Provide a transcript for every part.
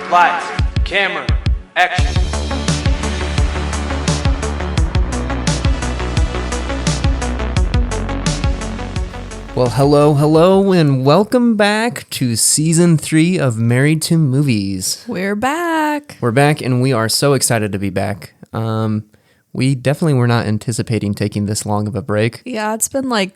Lights, camera, action. Well, hello, and welcome back to Season 3 of Married to Movies. We're back. We're back, and we are so excited to be back. We definitely were not anticipating taking this long of a break. Yeah, it's been like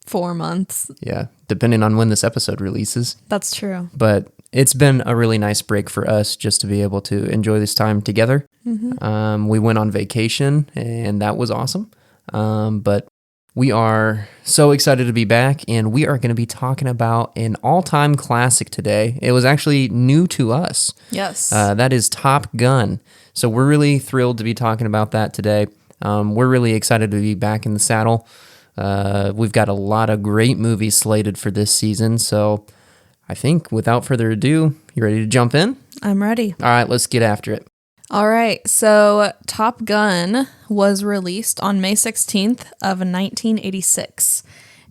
4 months. Yeah, depending on when this episode releases. That's true. But it's been a really nice break for us just to be able to enjoy this time together. Mm-hmm. We went on vacation, and that was awesome. But we are so excited to be back, and we are going to be talking about an all-time classic today. It was actually new to us. Yes. That is Top Gun. So we're really thrilled to be talking about that today. We're really excited to be back in the saddle. We've got a lot of great movies slated for this season, so I think without further ado, you ready to jump in? I'm ready. All right, let's get after it. All right. So Top Gun was released on May 16th of 1986.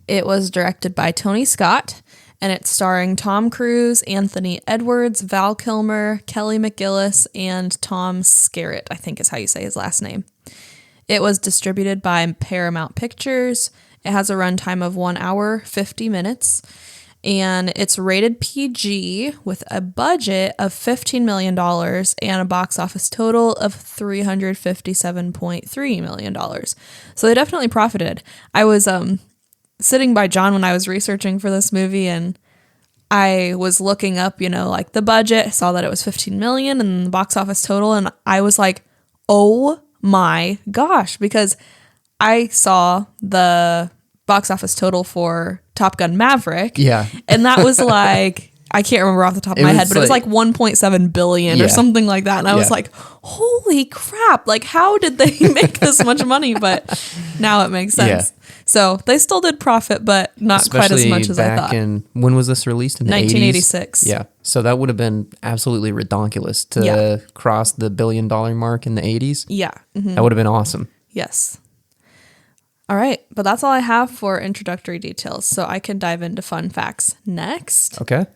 It was directed by Tony Scott, and it's starring Tom Cruise, Anthony Edwards, Val Kilmer, Kelly McGillis, and Tom Skerritt, I think is how you say his last name. It was distributed by Paramount Pictures. It has a runtime of 1 hour, 50 minutes. And it's rated PG with a budget of $15 million and a box office total of $357.3 million. So they definitely profited. I was sitting by John when I was researching for this movie, and I was looking up, like the budget. I saw that it was $15 million and the box office total, and I was like, oh my gosh, because I saw the box office total for Top Gun Maverick. Yeah. And that was like, I can't remember off the top of my head, but it was like 1.7 billion or something like that. And I was like, holy crap. Like, how did they make this much money? But now it makes sense. Yeah. So they still did profit, but not especially quite as much as I thought. When was this released? In the 1986. 80s? Yeah. So that would have been absolutely redonkulous to cross the $1 billion mark in the 80s. Yeah. Mm-hmm. That would have been awesome. Yes. All right, but that's all I have for introductory details, so I can dive into fun facts next. Okay.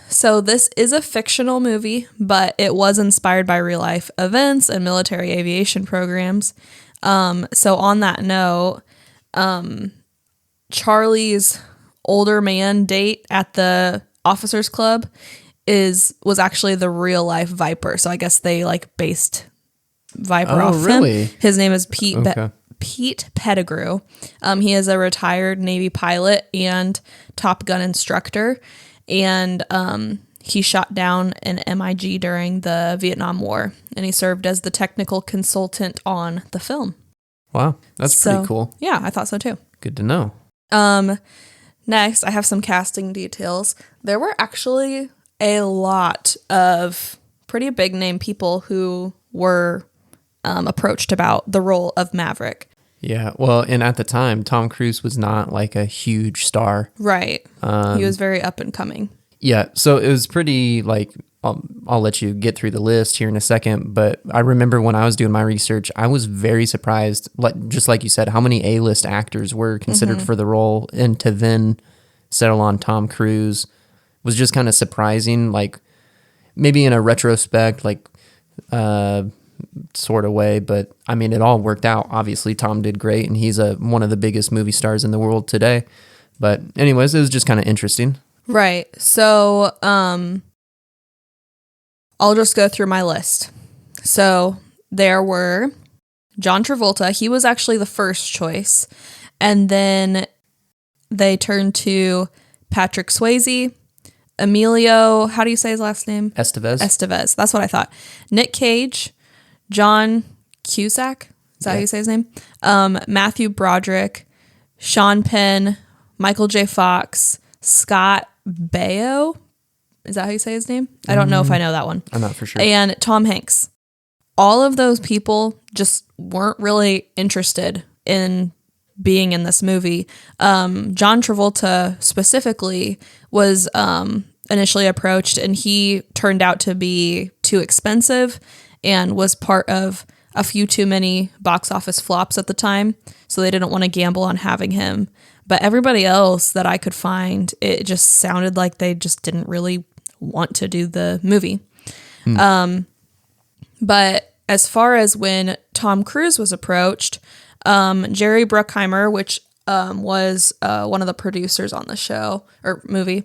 So this is a fictional movie, but it was inspired by real life events and military aviation programs. So on that note, Charlie's older man date at the officers club was actually the real life Viper. So I guess they based Viper off really? him. His name is Pete. Okay. Pete Pettigrew. He is a retired Navy pilot and Top Gun instructor, and he shot down an MiG during the Vietnam War, and he served as the technical consultant on the film. Wow, that's pretty cool. Yeah, I thought so too. Good to know. Next, I have some casting details. There were actually a lot of pretty big name people who were approached about the role of Maverick. Yeah, well, and at the time, Tom Cruise was not like a huge star. Right. He was very up and coming. Yeah, so it was pretty I'll let you get through the list here in a second, but I remember when I was doing my research, I was very surprised, just like you said, how many A-list actors were considered for the role, and to then settle on Tom Cruise was just kind of surprising, maybe in a retrospect, sort of way, but I mean, it all worked out. Obviously, Tom did great, and he's one of the biggest movie stars in the world today. But anyways, it was just kind of interesting. Right. So, I'll just go through my list. So there were John Travolta. He was actually the first choice. And then they turned to Patrick Swayze, Emilio, how do you say his last name? Estevez. That's what I thought. Nick Cage, John Cusack. Is that how you say his name? Matthew Broderick, Sean Penn, Michael J. Fox, Scott Baio. Is that how you say his name? I don't know if I know that one. I'm not for sure. And Tom Hanks. All of those people just weren't really interested in being in this movie. John Travolta specifically was initially approached, and he turned out to be too expensive and was part of a few too many box office flops at the time, so they didn't want to gamble on having him. But everybody else that I could find, it just sounded like they just didn't really want to do the movie. But as far as when Tom Cruise was approached, Jerry Bruckheimer, which was one of the producers on the show or movie,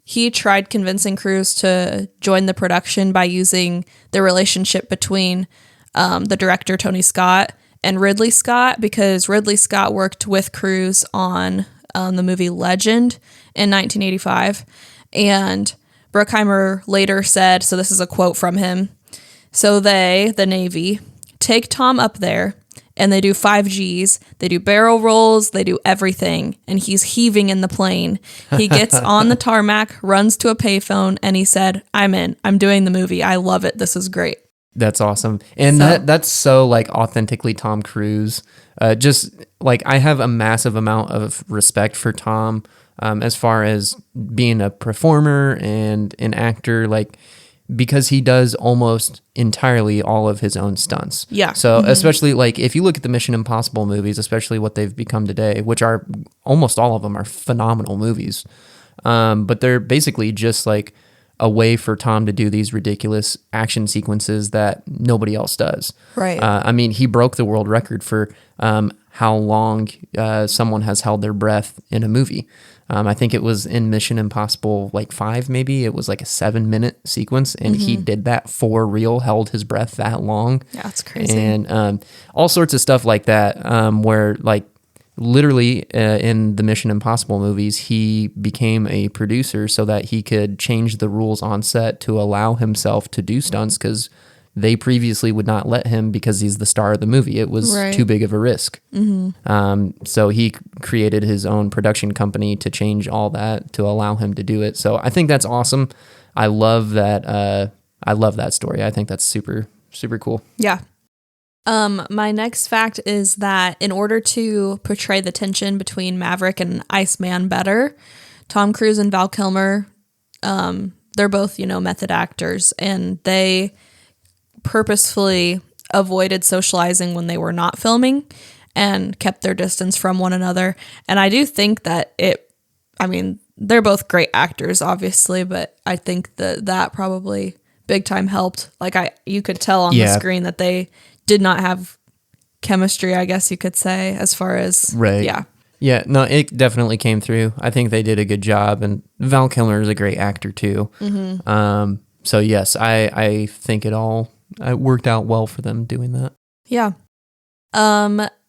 he tried convincing Cruise to join the production by using the relationship between the director, Tony Scott, and Ridley Scott, because Ridley Scott worked with Cruise on the movie Legend in 1985. And Bruckheimer later said, so this is a quote from him, "So they, the Navy, take Tom up there and they do 5Gs, they do barrel rolls, they do everything, and he's heaving in the plane. He gets on the tarmac, runs to a payphone, and he said, 'I'm in. I'm doing the movie. I love it. This is great.'" That's awesome. And that's so like authentically Tom Cruise. Just like I have a massive amount of respect for Tom as far as being a performer and an actor, like because he does almost entirely all of his own stunts. Yeah. So especially like if you look at the Mission Impossible movies, especially what they've become today, which are almost all of them are phenomenal movies. But they're basically just like a way for Tom to do these ridiculous action sequences that nobody else does. Right. I mean, he broke the world record for how long someone has held their breath in a movie. I think it was in Mission Impossible like 5, maybe. It was like a 7-minute sequence, and he did that for real, held his breath that long. Yeah, that's crazy. And all sorts of stuff like that, where like literally in the Mission Impossible movies, he became a producer so that he could change the rules on set to allow himself to do stunts because they previously would not let him because he's the star of the movie. It was too big of a risk. So he created his own production company to change all that to allow him to do it. So I think that's awesome. I love that. I love that story. I think that's super, super cool. Yeah. My next fact is that in order to portray the tension between Maverick and Iceman better, Tom Cruise and Val Kilmer, they're both, method actors, and they purposefully avoided socializing when they were not filming and kept their distance from one another. And I do think that they're both great actors, obviously, but I think that probably big time helped. Like you could tell on the screen that they did not have chemistry, I guess you could say, as far as right. Yeah. Yeah, no, it definitely came through. I think they did a good job, and Val Kilmer is a great actor too. So yes, I think it all worked out well for them doing that. Yeah.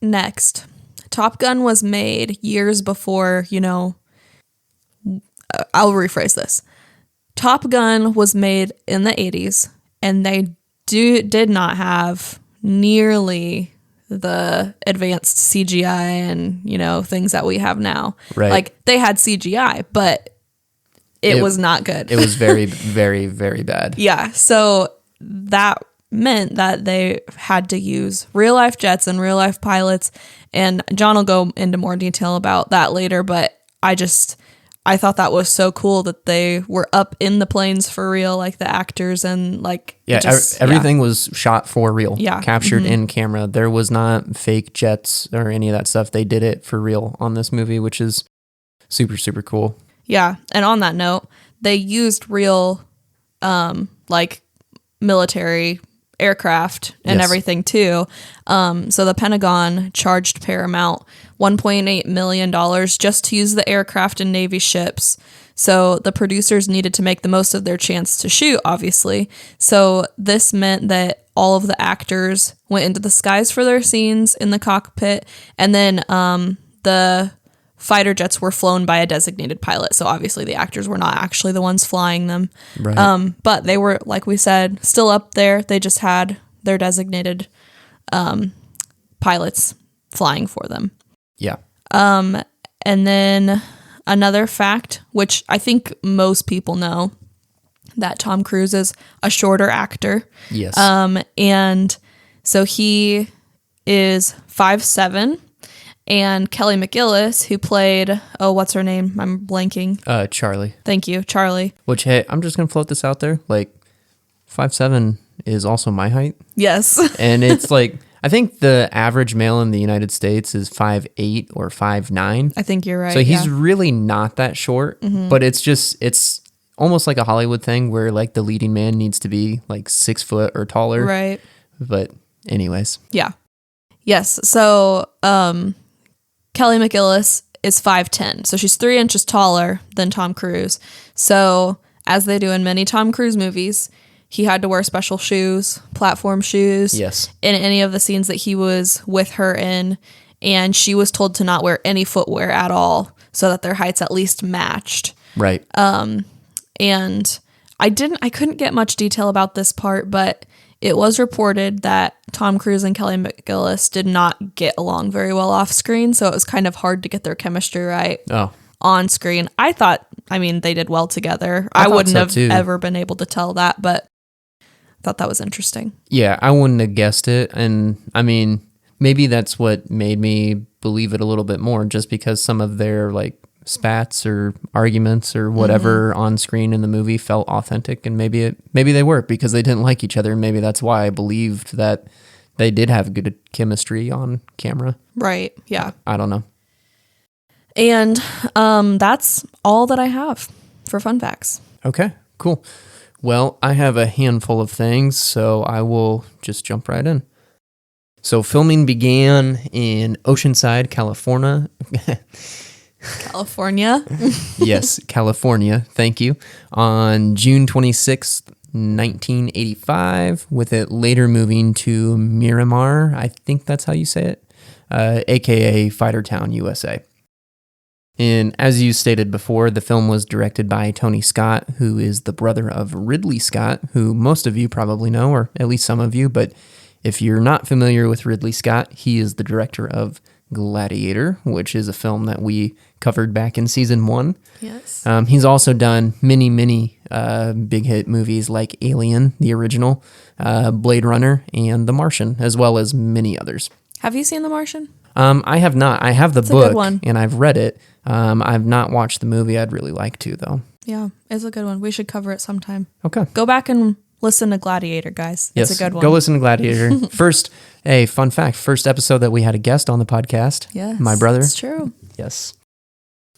Next, Top Gun was made years before, I'll rephrase this. Top Gun was made in the 80s, and they did not have nearly the advanced CGI and, things that we have now. Right. Like, they had CGI, but it was not good. It was very, very, very bad. Yeah. So that meant that they had to use real life jets and real life pilots. And John will go into more detail about that later, but I thought that was so cool that they were up in the planes for real, like the actors and like... Yeah, everything was shot for real. Yeah. Captured in camera. There was not fake jets or any of that stuff. They did it for real on this movie, which is super, super cool. Yeah. And on that note, they used real military aircraft and everything too. So the Pentagon charged Paramount $1.8 million just to use the aircraft and Navy ships. So the producers needed to make the most of their chance to shoot, obviously. So this meant that all of the actors went into the skies for their scenes in the cockpit, and then the fighter jets were flown by a designated pilot. So obviously the actors were not actually the ones flying them. Right. But they were, like we said, still up there. They just had their designated pilots flying for them. Yeah. And then another fact, which I think most people know, that Tom Cruise is a shorter actor. Yes. And so he is 5'7", and Kelly McGillis, who played, what's her name? I'm blanking. Charlie. Thank you, Charlie. Which, hey, I'm just going to float this out there. Like, 5'7" is also my height. Yes. And it's like, I think the average male in the United States is 5'8" or 5'9". I think you're right. So he's yeah. really not that short, but it's almost like a Hollywood thing where like the leading man needs to be like 6 foot or taller. Right. But anyways. Yeah. Yes. So Kelly McGillis is 5'10". So she's 3 inches taller than Tom Cruise. So as they do in many Tom Cruise movies, he had to wear special shoes, platform shoes. Yes. In any of the scenes that he was with her in. And she was told to not wear any footwear at all so that their heights at least matched. Right. And I couldn't get much detail about this part, but it was reported that Tom Cruise and Kelly McGillis did not get along very well off screen, so it was kind of hard to get their chemistry right on screen. I mean, they did well together. I wouldn't have ever been able to tell that, but I thought that was interesting. Yeah, I wouldn't have guessed it. And I mean, maybe that's what made me believe it a little bit more, just because some of their like spats or arguments or whatever on screen in the movie felt authentic, and maybe they were because they didn't like each other, and maybe that's why I believed that they did have good chemistry on camera. Right. Yeah. I don't know. And that's all that I have for fun facts. Okay, cool. Well, I have a handful of things, so I will just jump right in. So filming began in Oceanside, California. California. Yes, California. Thank you. On June 26th, 1985, with it later moving to Miramar. I think that's how you say it. AKA Fightertown, USA. And as you stated before, the film was directed by Tony Scott, who is the brother of Ridley Scott, who most of you probably know, or at least some of you. But if you're not familiar with Ridley Scott, he is the director of Gladiator, which is a film that we covered back in season 1. Yes. He's also done many big hit movies like Alien, the original, Blade Runner, and The Martian, as well as many others. Have you seen The Martian? I have not. I have the It's a good book, one. and I've read it. I've not watched the movie. I'd really like to, though. Yeah, it's a good one. We should cover it sometime. Okay. Go back and listen to Gladiator, guys. Yes, It's a good one. go listen to Gladiator. Fun fact, first episode that we had a guest on the podcast. Yes, My brother. It's true. Yes.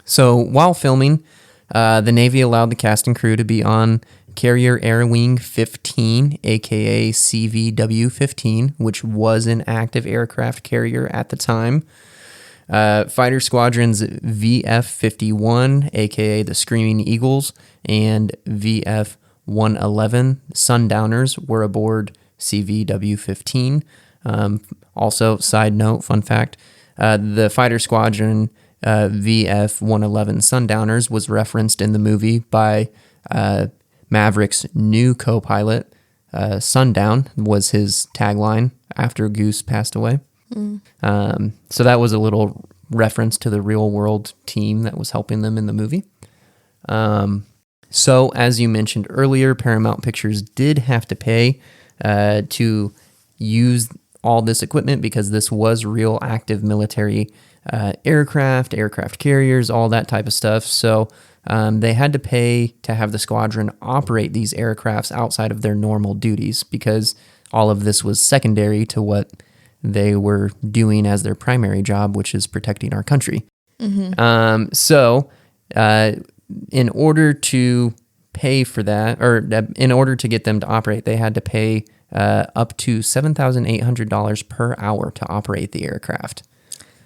So while filming, the Navy allowed the cast and crew to be on Carrier Air Wing 15, aka CVW-15, which was an active aircraft carrier at the time. Fighter Squadrons VF-51, aka the Screaming Eagles, and VF-111 Sundowners were aboard CVW-15. Also, side note, fun fact, the Fighter Squadron VF-111 Sundowners was referenced in the movie by Maverick's new co-pilot. Sundown was his tagline after Goose passed away. So that was a little reference to the real world team that was helping them in the movie. So as you mentioned earlier, Paramount Pictures did have to pay to use all this equipment because this was real active military aircraft carriers, all that type of stuff. So they had to pay to have the squadron operate these aircrafts outside of their normal duties because all of this was secondary to what they were doing as their primary job, which is protecting our country. So in order to pay for that, or in order to get them to operate, they had to pay up to $7,800 per hour to operate the aircraft.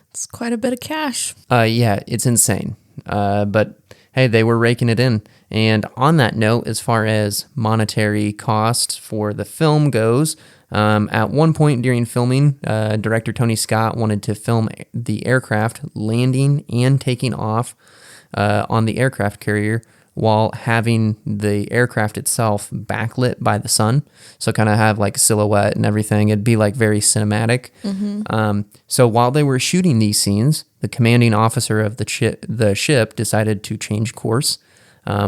It's quite a bit of cash. Yeah, it's insane. But hey, they were raking it in. And on that note, as far as monetary costs for the film goes, at one point during filming, director Tony Scott wanted to film the aircraft landing and taking off on the aircraft carrier while having the aircraft itself backlit by the sun. So kind of have like a silhouette and everything. It'd be like very cinematic. So while they were shooting these scenes, the commanding officer of the ship decided to change course,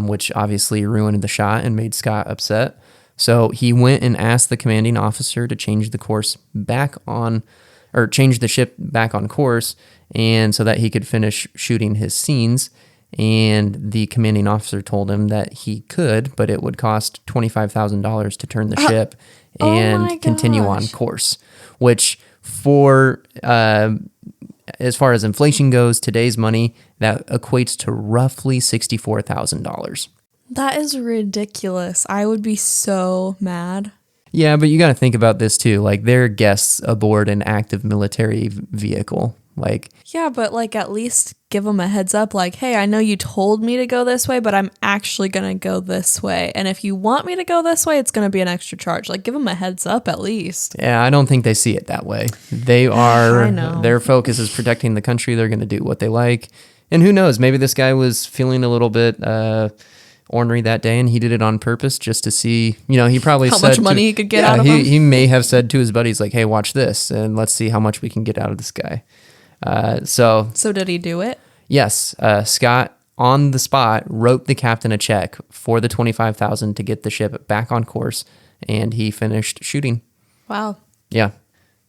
which obviously ruined the shot and made Scott upset. So he went and asked the commanding officer to change the course back on, or change the ship back on course, and so that he could finish shooting his scenes. And the commanding officer told him that he could, but it would cost $25,000 to turn the ship and my continue on gosh. course, which for as far as inflation goes, today's money, that equates to roughly $64,000. That is ridiculous. I would be so mad. Yeah, but you got to think about this too. Like, they're guests aboard an active military vehicle. Like, Yeah, but like at least give them a heads up like, hey, I know you told me to go this way, but I'm actually going to go this way. And if you want me to go this way, it's going to be an extra charge. Like, give them a heads up at least. yeah, I don't think they see it that way. They I are, know. their focus is protecting the country. They're going to do what they like. And who knows, maybe this guy was feeling a little bit ornery that day and he did it on purpose just to see, he probably How said much money he could get out of him. He may have said to his buddies, like, hey, watch this and let's see how much we can get out of this guy. So did he do it? yes, Scott on the spot wrote the captain a check for the $25,000 to get the ship back on course, and he finished shooting. Wow. Yeah.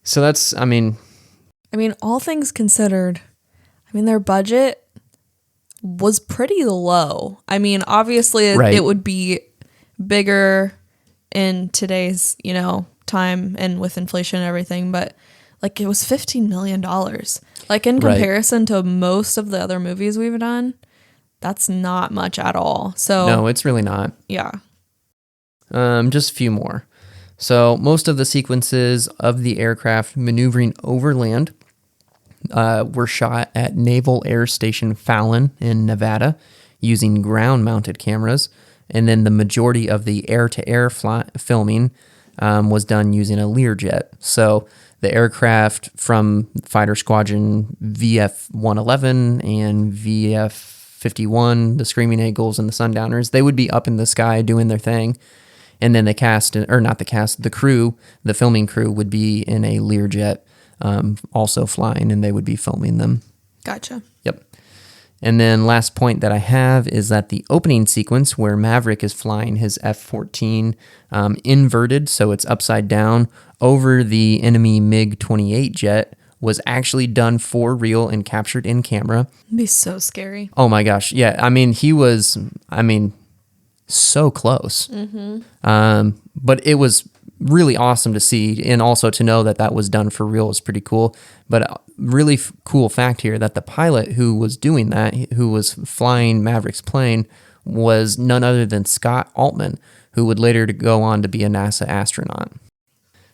So that's, I mean, all things considered, their budget was pretty low. I mean, obviously Right. it would be bigger in today's, time and with inflation and everything, but like it was $15 million. Like in Right. comparison to most of the other movies we've done, that's not much at all. So no, it's really not. yeah. Just a few more. So most of the sequences of the aircraft maneuvering over land were shot at Naval Air Station Fallon in Nevada using ground-mounted cameras, and then the majority of the air-to-air filming was done using a Learjet. So the aircraft from Fighter Squadron VF-111 and VF-51, the Screaming Eagles and the Sundowners, they would be up in the sky doing their thing. And then the crew, the filming crew would be in a Learjet also flying, and they would be filming them. Gotcha. Yep. And then last point that I have is that the opening sequence where Maverick is flying his F-14 inverted, so it's upside down, over the enemy MiG-28 jet was actually done for real and captured in camera. It'd be so scary. Oh my gosh. Yeah. He was, so close. Mm-hmm. But it was really awesome to see, and also to know that was done for real is pretty cool. But a really cool fact here that the pilot who was doing that, who was flying Maverick's plane, was none other than Scott Altman, who would later go on to be a NASA astronaut.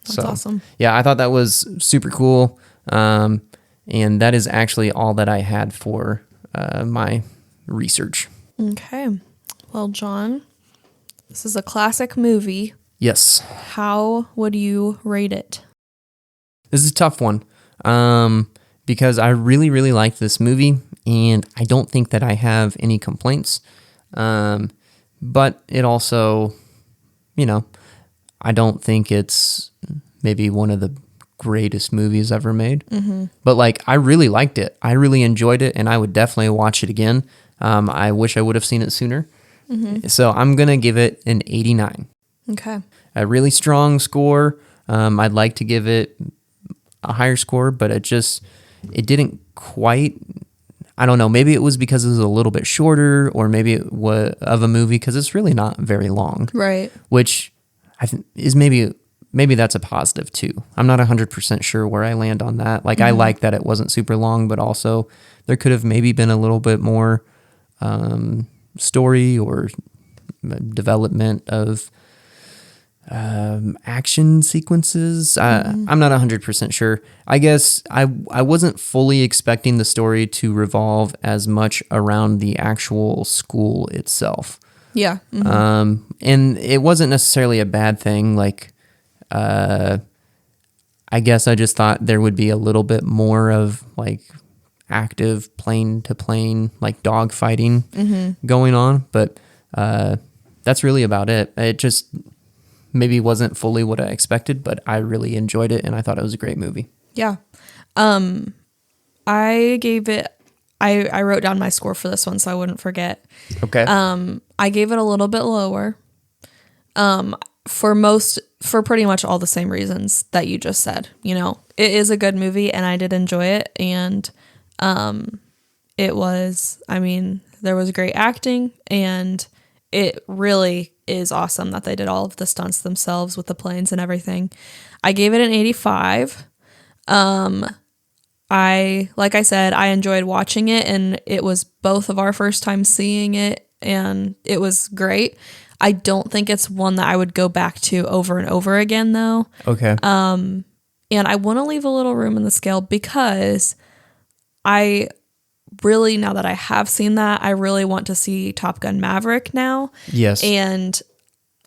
That's awesome. Yeah, I thought that was super cool. And that is actually all that I had for my research. Okay. Well, John, this is a classic movie. Yes. How would you rate it? This is a tough one because I really, really liked this movie, and I don't think that I have any complaints. But it also, I don't think it's maybe one of the greatest movies ever made. Mm-hmm. But I really liked it. I really enjoyed it, and I would definitely watch it again. I wish I would have seen it sooner. Mm-hmm. So I'm going to give it an 89. Okay. A really strong score. I'd like to give it a higher score, but it didn't quite, I don't know, maybe it was because it was a little bit shorter, or maybe it was of a movie because it's really not very long. Right. Which I think is maybe that's a positive too. I'm not 100% sure where I land on that. I like that it wasn't super long, but also there could have maybe been a little bit more story or development of action sequences. I'm not 100% sure. I guess I wasn't fully expecting the story to revolve as much around the actual school itself. Yeah. Mm-hmm. And it wasn't necessarily a bad thing. I guess I just thought there would be a little bit more of active plane to plane, dog fighting going on. But that's really about it. It just maybe wasn't fully what I expected, but I really enjoyed it, and I thought it was a great movie. Yeah. I gave it, I wrote down my score for this one so I wouldn't forget. Okay. I gave it a little bit lower. For pretty much all the same reasons that you just said. It is a good movie, and I did enjoy it, and it was, there was great acting, and it really is awesome that they did all of the stunts themselves with the planes and everything. I gave it an 85. Like I said, I enjoyed watching it, and it was both of our first time seeing it, and it was great. I don't think it's one that I would go back to over and over again, though. Okay. And I want to leave a little room in the scale because I really, now that I have seen that, I really want to see Top Gun Maverick now. Yes. And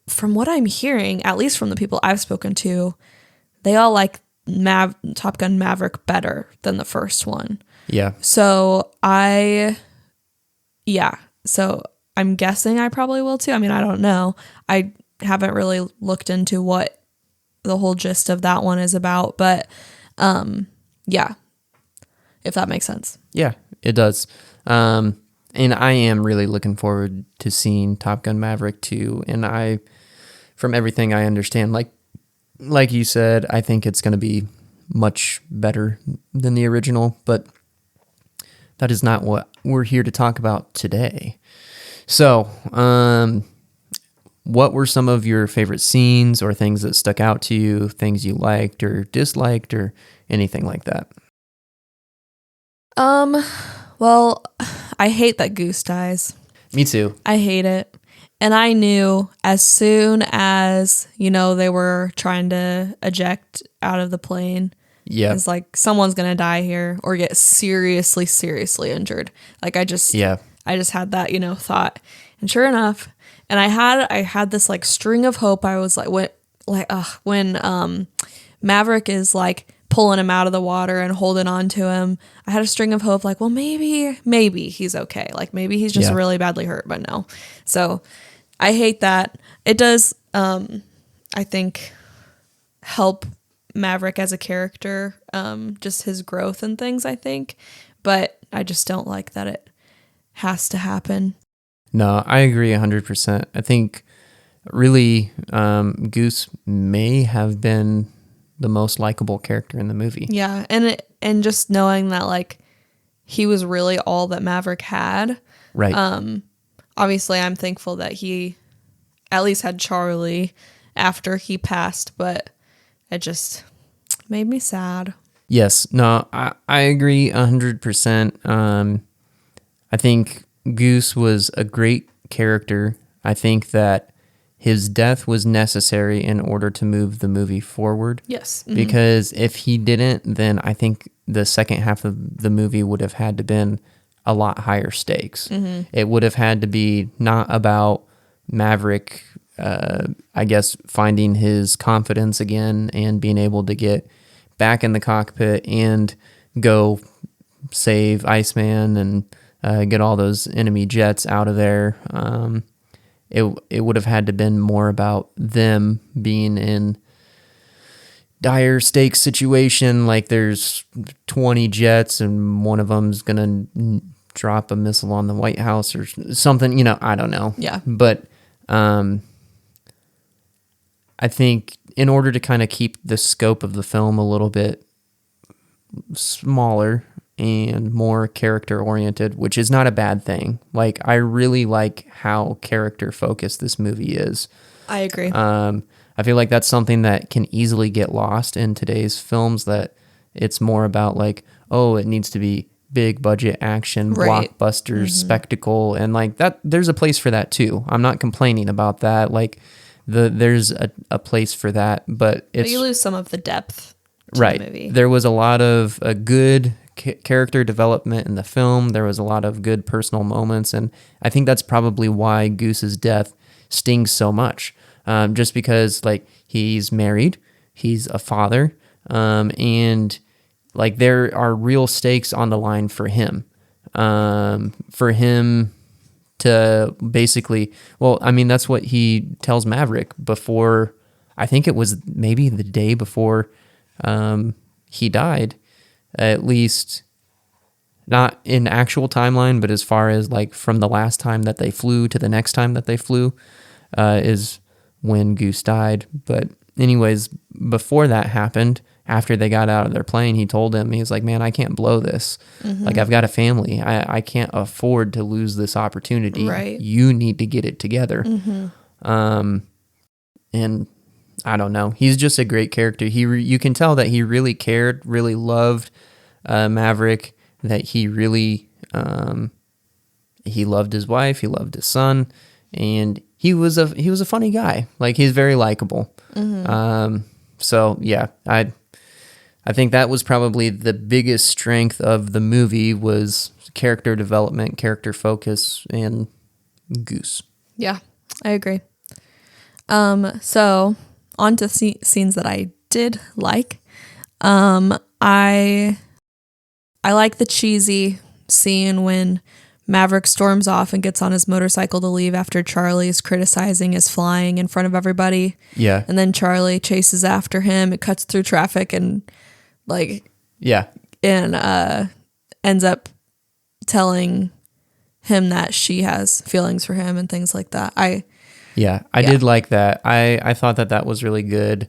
from what I'm hearing, at least from the people I've spoken to, they all like Top Gun Maverick better than the first one. Yeah. So I'm guessing I probably will too. I mean, I don't know. I haven't really looked into what the whole gist of that one is about, but yeah, if that makes sense. Yeah, it does. And I am really looking forward to seeing Top Gun Maverick too. And from everything I understand, like you said, I think it's going to be much better than the original, but that is not what we're here to talk about today. So, what were some of your favorite scenes or things that stuck out to you, things you liked or disliked or anything like that? Well, I hate that Goose dies. Me too. I hate it. And I knew as soon as, they were trying to eject out of the plane, Yeah. it's like someone's going to die here or get seriously, seriously injured. Like I just had that, thought. And sure enough, and I had this like string of hope. I was like, when Maverick is like pulling him out of the water and holding on to him, I had a string of hope like, well, maybe he's okay. Like maybe he's just really badly hurt, but no. So I hate that. It does, I think, help Maverick as a character, just his growth and things, I think. But I just don't like that it has to happen. No, I agree 100%. I think really Goose may have been the most likable character in the movie. Yeah, and just knowing that like he was really all that Maverick had. Right. Obviously, I'm thankful that he at least had Charlie after he passed, but it just made me sad. Yes. No, I agree 100%. I think Goose was a great character. I think that his death was necessary in order to move the movie forward. Yes. Mm-hmm. Because if he didn't, then I think the second half of the movie would have had to been a lot higher stakes. Mm-hmm. It would have had to be not about Maverick, I guess, finding his confidence again and being able to get back in the cockpit and go save Iceman and get all those enemy jets out of there. It would have had to been more about them being in dire stakes situation, like there's 20 jets and one of them's gonna drop a missile on the White House or something, I don't know. Yeah. But I think in order to kind of keep the scope of the film a little bit smaller and more character oriented, which is not a bad thing. Like I really like how character focused this movie is. I agree. I feel like that's something that can easily get lost in today's films, that it's more about like, oh, it needs to be big budget action, right. blockbuster, spectacle, and like that there's a place for that too. I'm not complaining about that. Like there's a place for that, but you lose some of the depth to right. the movie. There was a lot of good character development in the film. There was a lot of good personal moments, and I think that's probably why Goose's death stings so much. Just because like he's married, he's a father, and like there are real stakes on the line for him. For him to basically, well, I mean, that's what he tells Maverick before, I think it was maybe the day before he died, at least not in actual timeline, but as far as like from the last time that they flew to the next time that they flew, is when Goose died. But anyways, before that happened, after they got out of their plane, he told him, he was like, man, I can't blow this. Like, I've got a family. I can't afford to lose this opportunity. Right. You need to get it together. And I don't know. He's just a great character. You can tell that he really cared, really loved Maverick, that he really he loved his wife, he loved his son, and he was a funny guy. Like, he's very likable. So yeah, I think that was probably the biggest strength of the movie was character development, character focus, and Goose. Yeah, I agree. So on to scenes that I did like. I like the cheesy scene when Maverick storms off and gets on his motorcycle to leave after Charlie is criticizing his flying in front of everybody. Yeah. And then Charlie chases after him. It cuts through traffic and ends up telling him that she has feelings for him and things like that. I did like that. I thought that was really good.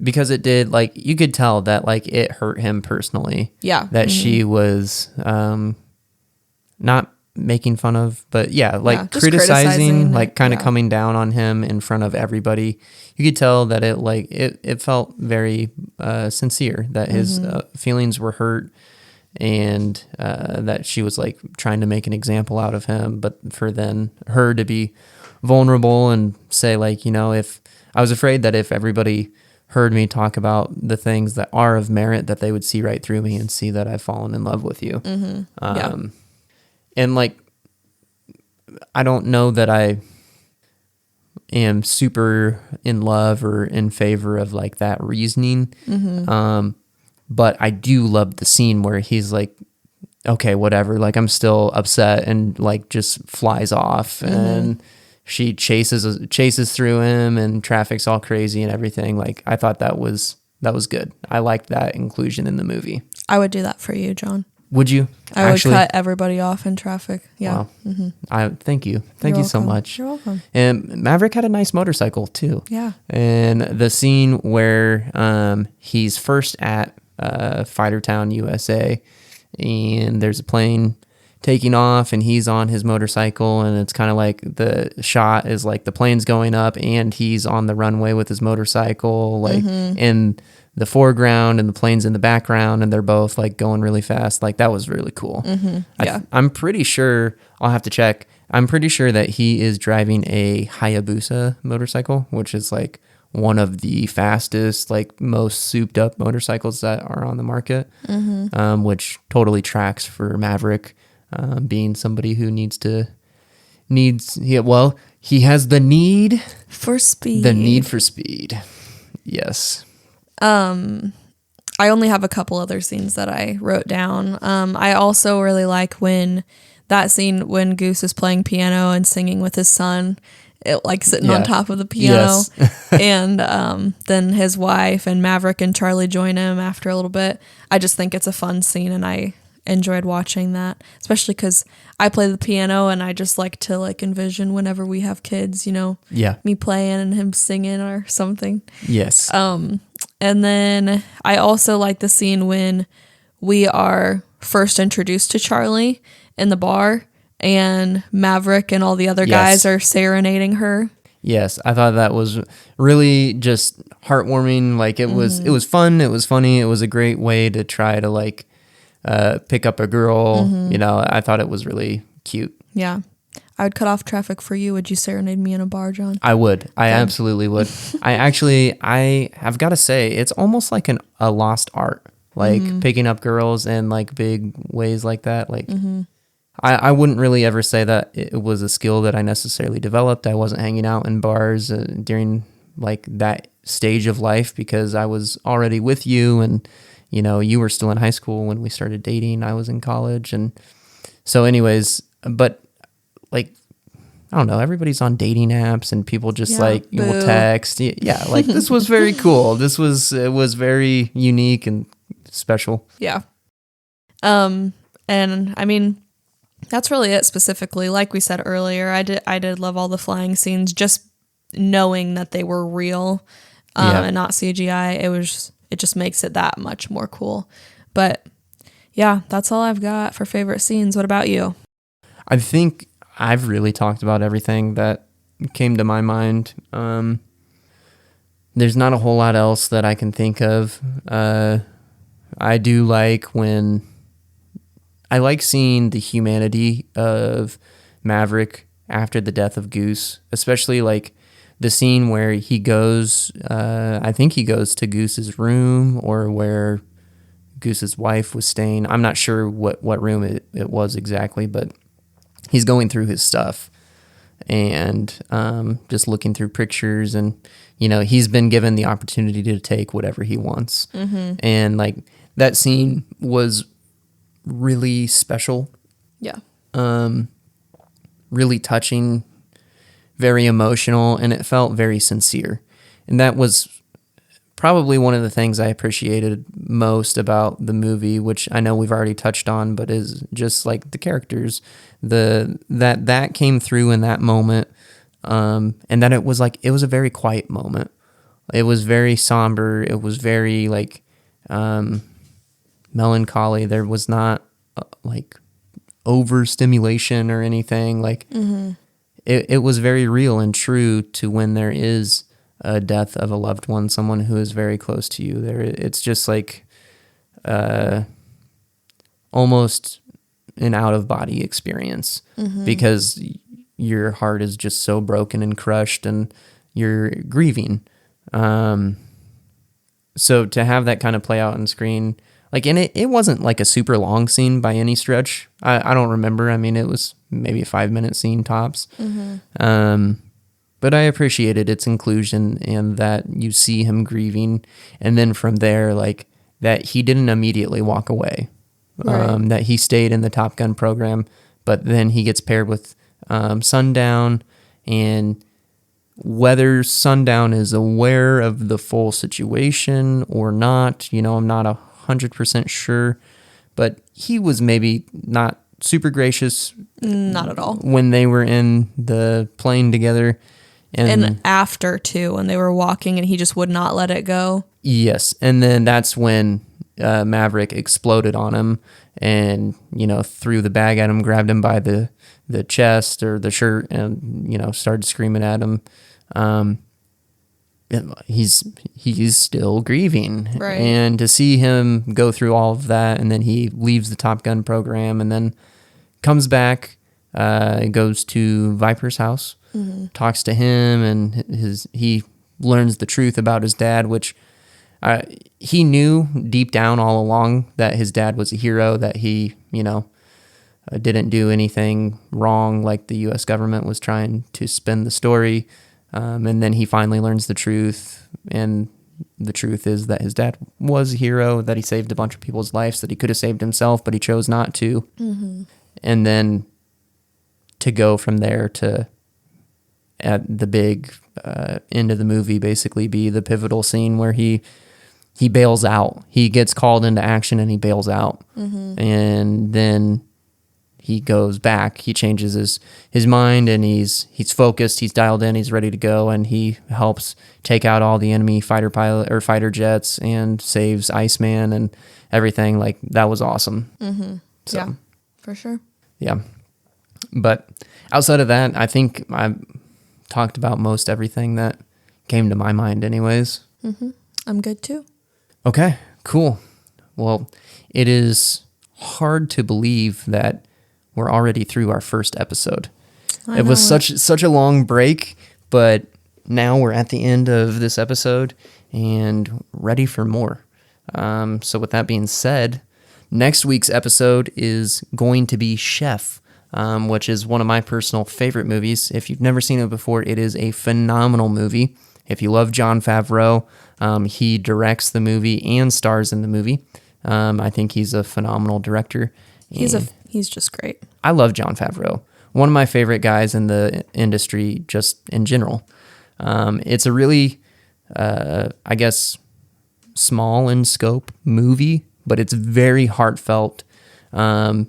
Because it did, like, you could tell that, like, it hurt him personally. Yeah. That she was not making fun of, but like criticizing, like kind of coming down on him in front of everybody. You could tell that it felt very sincere, that his feelings were hurt, and that she was like trying to make an example out of him, but for then her to be vulnerable and say, like, if I was afraid that if everybody heard me talk about the things that are of merit, that they would see right through me and see that I've fallen in love with you. And like, I don't know that I am super in love or in favor of like that reasoning. But I do love the scene where he's like, okay, whatever, like, I'm still upset, and like just flies off, and she chases through him, and traffic's all crazy and everything. Like, I thought that was good. I liked that inclusion in the movie. I would do that for you, John. Would you? I would cut everybody off in traffic. Yeah. Wow. Thank you. Thank you so much. You're welcome. And Maverick had a nice motorcycle too. Yeah. And the scene where he's first at Fightertown, USA, and there's a plane taking off, and he's on his motorcycle, and it's kind of like the shot is like the plane's going up and he's on the runway with his motorcycle, like in the foreground, and the plane's in the background, and they're both like going really fast. Like, that was really cool. I'm pretty sure, I'll have to check, I'm pretty sure that he is driving a Hayabusa motorcycle, which is like one of the fastest, like most souped up motorcycles that are on the market, which totally tracks for Maverick. Being somebody who he has the need for speed. The need for speed. Yes. I only have a couple other scenes that I wrote down. I also really like that scene when Goose is playing piano and singing with his son, like sitting on top of the piano. Yes. And then his wife and Maverick and Charlie join him after a little bit. I just think it's a fun scene, and I enjoyed watching that, especially because I play the piano, and I just like to like envision whenever we have kids, me playing and him singing or something. Yes. And then I also like the scene when we are first introduced to Charlie in the bar, and Maverick and all the other guys are serenading her. Yes, I thought that was really just heartwarming. Like, it was fun, it was funny, it was a great way to try to like pick up a girl. I thought it was really cute. Yeah. I would cut off traffic for you. Would you serenade me in a bar, John? I would. I absolutely would. I have got to say, it's almost like a lost art, like picking up girls in like big ways like that. Like, I wouldn't really ever say that it was a skill that I necessarily developed. I wasn't hanging out in bars during like that stage of life, because I was already with you, and you were still in high school when we started dating. I was in college. And so anyways, but like, I don't know, everybody's on dating apps, and people just will text. Yeah. Like, this was very cool. It was very unique and special. Yeah. And I mean, that's really it specifically. Like we said earlier, I did love all the flying scenes, just knowing that they were real. and not CGI. It just makes it that much more cool. But yeah, that's all I've got for favorite scenes. What about you? I think I've really talked about everything that came to my mind. There's not a whole lot else that I can think of. I do like I like seeing the humanity of Maverick after the death of Goose, especially like the scene where he goes, I think he goes to Goose's room or where Goose's wife was staying. I'm not sure what room it was exactly, but he's going through his stuff and just looking through pictures, and he's been given the opportunity to take whatever he wants. And like that scene was really special. Yeah. Really touching, very emotional, and it felt very sincere. And that was probably one of the things I appreciated most about the movie, which I know we've already touched on, but is just like the characters, that came through in that moment, and that it was a very quiet moment. It was very somber. It was very like melancholy. There was not like overstimulation or anything. Like it was very real and true to when there is a death of a loved one, someone who is very close to you. It's just like almost an out of body experience, because your heart is just so broken and crushed and you're grieving. So to have that kind of play out on screen, like, and it wasn't like a super long scene by any stretch. I don't remember. I mean, it was maybe a 5-minute scene tops. But I appreciated its inclusion and that you see him grieving. And then from there, like, that he didn't immediately walk away. Right. That he stayed in the Top Gun program, but then he gets paired with Sundown, and whether Sundown is aware of the full situation or not, I'm not 100% sure, but he was maybe not super gracious. Not at all. When they were in the plane together. And after, too, when they were walking and he just would not let it go. Yes. And then that's when Maverick exploded on him and, threw the bag at him, grabbed him by the chest or the shirt and, started screaming at him. He's still grieving. Right. And to see him go through all of that, and then he leaves the Top Gun program and then comes back, goes to Viper's house, talks to him, and he learns the truth about his dad, which he knew deep down all along that his dad was a hero, that he, didn't do anything wrong like the U.S. government was trying to spin the story. And then he finally learns the truth, and the truth is that his dad was a hero, that he saved a bunch of people's lives, that he could have saved himself, but he chose not to. And then to go from there to, at the big end of the movie, basically be the pivotal scene where he bails out. He gets called into action and he bails out. And then he goes back, he changes his mind, and he's focused, he's dialed in, he's ready to go, and he helps take out all the enemy fighter jets and saves Iceman and everything. Like, that was awesome. So, yeah, for sure. Yeah. But outside of that, I think I've talked about most everything that came to my mind anyways. I'm good too. Okay, cool. Well, it is hard to believe that we're already through our first episode. It was such a long break, but now we're at the end of this episode and ready for more. So with that being said, next week's episode is going to be Chef, which is one of my personal favorite movies. If you've never seen it before, it is a phenomenal movie. If you love Jon Favreau, he directs the movie and stars in the movie. I think he's a phenomenal director. He's just great. I love Jon Favreau. One of my favorite guys in the industry, just in general. It's a really, I guess, small in scope movie, but it's very heartfelt. It's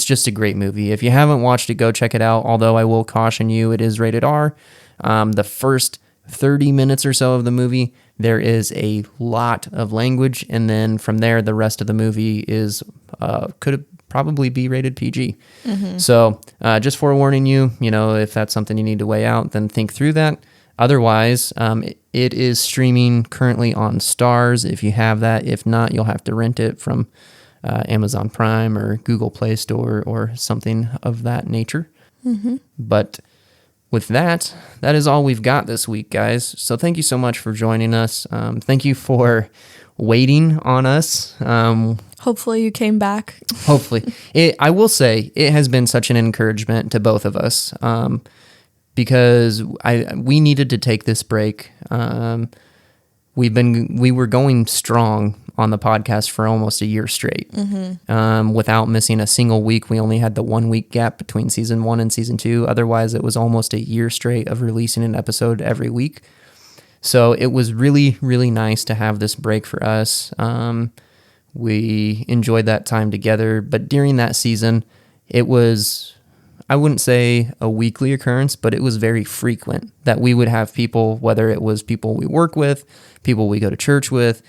just a great movie. If you haven't watched it, go check it out. Although I will caution you, it is rated R. The first 30 minutes or so of the movie, there is a lot of language, and then from there, the rest of the movie is could probably be rated PG. So just forewarning you, if that's something you need to weigh out, then think through that. Otherwise, it is streaming currently on Stars if you have that. If not, you'll have to rent it from Amazon Prime or Google Play Store or something of that nature. But with that is all we've got this week, guys. So thank you so much for joining us. Thank you for waiting on us. Hopefully you came back. Hopefully. I will say it has been such an encouragement to both of us because we needed to take this break. We were going strong on the podcast for almost a year straight without missing a single week. We only had the 1 week gap between season 1 and season 2. Otherwise, it was almost a year straight of releasing an episode every week. So it was really, really nice to have this break for us. We enjoyed that time together, but during that season, it was, I wouldn't say a weekly occurrence, but it was very frequent that we would have people, whether it was people we work with, people we go to church with,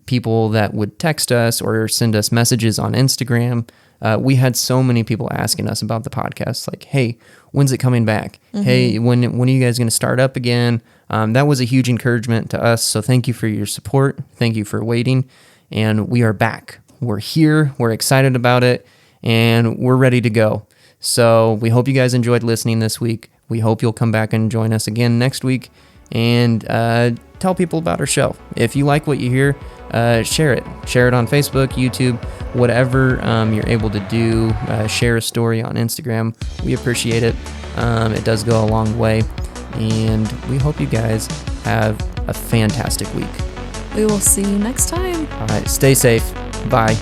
people that would text us or send us messages on Instagram. We had so many people asking us about the podcast, like, hey, when's it coming back? Hey, when are you guys going to start up again? That was a huge encouragement to us. So thank you for your support. Thank you for waiting. And we are back. We're here. We're excited about it. And we're ready to go. So we hope you guys enjoyed listening this week. We hope you'll come back and join us again next week. And tell people about our show. If you like what you hear, share it. Share it on Facebook, YouTube, whatever you're able to do. Share a story on Instagram. We appreciate it. It does go a long way. And we hope you guys have a fantastic week. We will see you next time. All right, stay safe. Bye.